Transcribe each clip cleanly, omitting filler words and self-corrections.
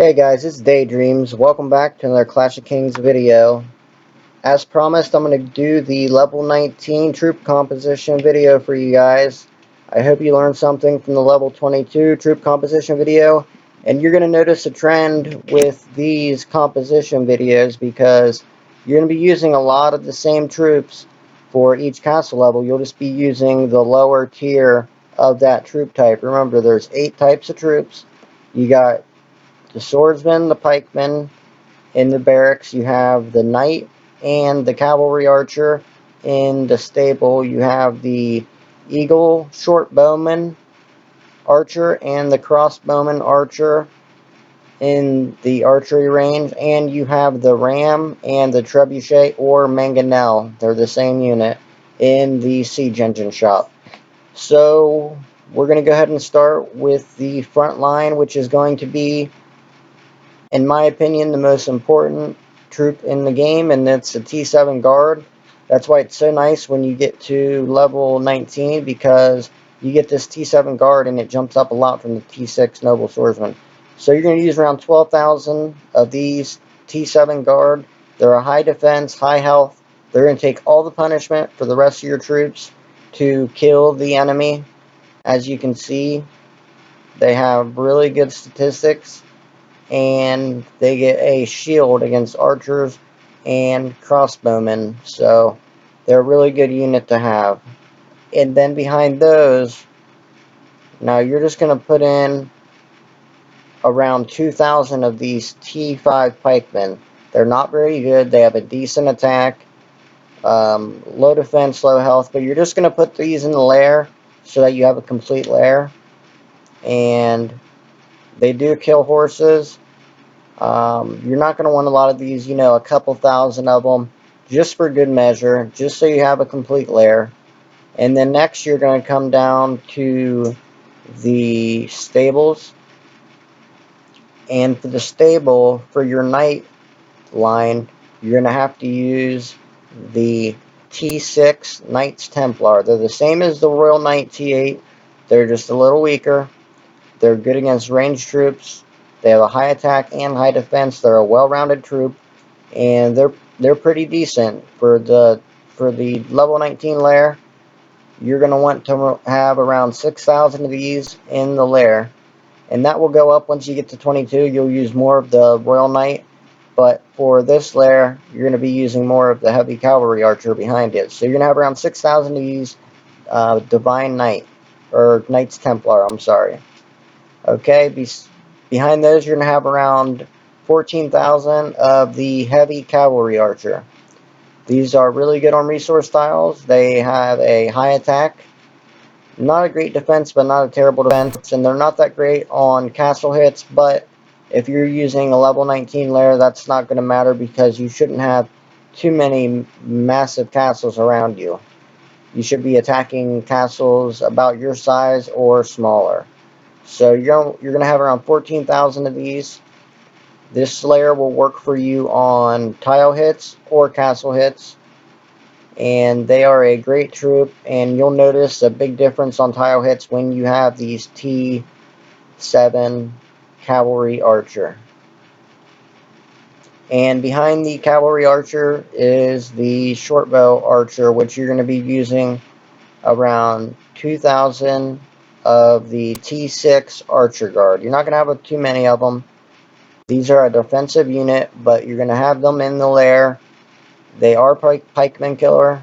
Hey guys, it's Daydreams. Welcome back to another Clash of Kings video. As promised, I'm going to do the level 19 troop composition video for you guys. I hope you learned something from the level 22 troop composition video. And you're going to notice a trend with these composition videos because you're going to be using a lot of the same troops for each castle level. You'll just be using the lower tier of that troop type. Remember, there's 8 types of troops. You got the swordsman, the pikeman. In the barracks, you have the knight and the cavalry archer. In the stable, you have the eagle, short bowman archer, and the crossbowman archer in the archery range. And you have the ram and the trebuchet or mangonel. They're the same unit in the siege engine shop. So we're going to go ahead and start with the front line, which is going to be, in my opinion, the most important troop in the game, and that's the T7 guard. That's why it's so nice when you get to level 19, because you get this T7 guard and it jumps up a lot from the T6 noble swordsman. So you're going to use around 12,000 of these T7 guard. They're a high defense, high health. They're going to take all the punishment for the rest of your troops to kill the enemy. As you can see, they have really good statistics, and they get a shield against archers and crossbowmen, so they're a really good unit to have. And then behind those, now you're just going to put in around 2,000 of these T5 pikemen. They're not very good. They have a decent attack, low defense, low health, but you're just going to put these in the lair so that you have a complete lair. And they do kill horses. You're not going to want a lot of these, a couple thousand of them, just for good measure, just so you have a complete lair. And then next you're going to come down to the stables. And for the stable, for your knight line, you're going to have to use the T6 Knights Templar. They're the same as the Royal Knight T8. They're just a little weaker. They're good against ranged troops. They have a high attack and high defense. They're a well-rounded troop, and they're pretty decent for the level 19 lair. You're going to want to have around 6,000 of these in the lair, and that will go up once you get to 22. You'll use more of the Royal Knight, but for this lair, you're going to be using more of the heavy cavalry archer behind it. So you're going to have around 6,000 of these Divine Knight, or Knights Templar, I'm sorry. Okay, behind those you're going to have around 14,000 of the heavy cavalry archer. These are really good on resource tiles. They have a high attack, not a great defense, but not a terrible defense, and they're not that great on castle hits, but if you're using a level 19 lair, that's not going to matter because you shouldn't have too many massive castles around you. You should be attacking castles about your size or smaller. So you're going to have around 14,000 of these. This layer will work for you on tile hits or castle hits. And they are a great troop. And you'll notice a big difference on tile hits when you have these T7 Cavalry Archer. And behind the Cavalry Archer is the Shortbow Archer, which you're going to be using around 2,000 of the T6 Archer Guard. You're not going to have too many of them. These are a defensive unit, but you're going to have them in the lair. They are pikeman killer.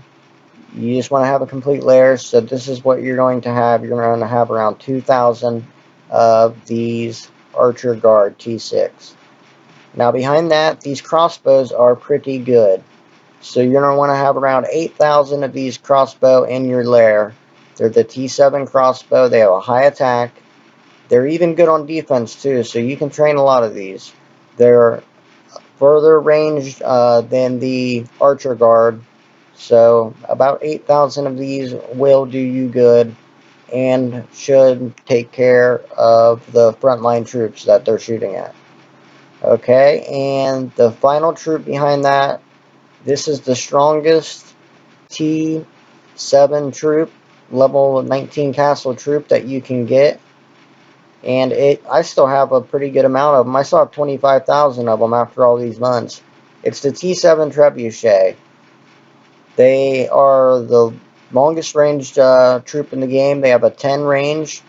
You just want to have a complete lair, so this is what you're going to have. You're going to have around 2,000 of these Archer Guard T6. Now behind that, these crossbows are pretty good. So you're going to want to have around 8,000 of these crossbow in your lair. They're the T7 crossbow. They have a high attack. They're even good on defense too, so you can train a lot of these. They're further ranged than the Archer Guard. So about 8,000 of these will do you good and should take care of the frontline troops that they're shooting at. Okay, and the final troop behind that, this is the strongest T7 troop, level 19 castle troop that you can get. And I still have a pretty good amount of them. I still have 25,000 of them after all these months. It's the T7 Trebuchet. They are the longest ranged troop in the game. They have a 10 range.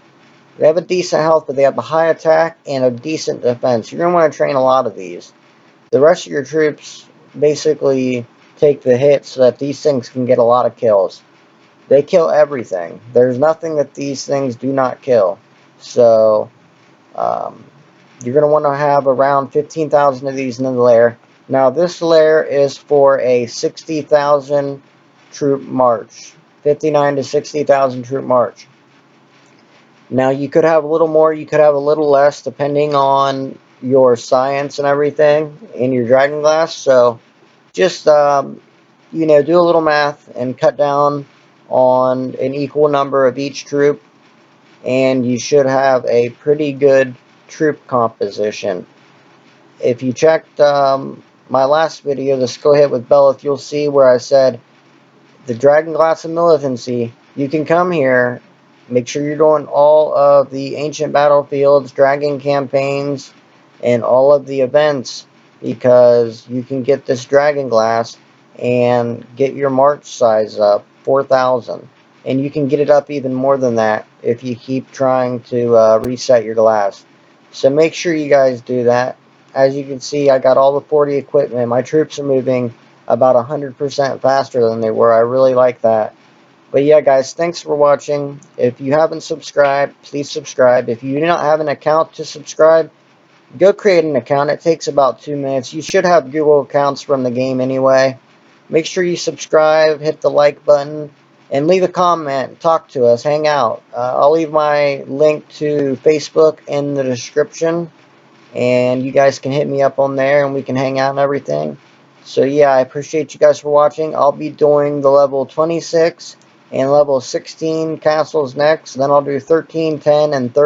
They have a decent health, but they have a high attack and a decent defense. You're going to want to train a lot of these. The rest of your troops basically take the hit so that these things can get a lot of kills. They kill everything. There's nothing that these things do not kill. So you're going to want to have around 15,000 of these in the lair. Now this lair is for a 60,000 troop march. 59 to 60,000 troop march. Now you could have a little more, you could have a little less, depending on your science and everything in your dragon glass. So just you know, do a little math and cut down on an equal number of each troop, and you should have a pretty good troop composition. If you checked my last video, the skill hit with Belith, you'll see where I said the Dragon Glass of Militancy. You can come here, make sure you're doing all of the ancient battlefields, dragon campaigns, and all of the events, because you can get this Dragon Glass and get your march size up 4,000. And you can get it up even more than that if you keep trying to reset your glass. So make sure you guys do that. As you can see, I got all the 40 equipment. My troops are moving about 100% faster than they were. I really like that. But yeah, guys, thanks for watching. If you haven't subscribed, please subscribe. If you do not have an account to subscribe, go create an account. It takes about 2 minutes. You should have Google accounts from the game anyway. Make sure you subscribe, hit the like button, and leave a comment. Talk to us. Hang out. I'll leave my link to Facebook in the description, and you guys can hit me up on there and we can hang out and everything. So yeah, I appreciate you guys for watching. I'll be doing the level 26 and level 16 castles next. Then I'll do 13, 10, and 30.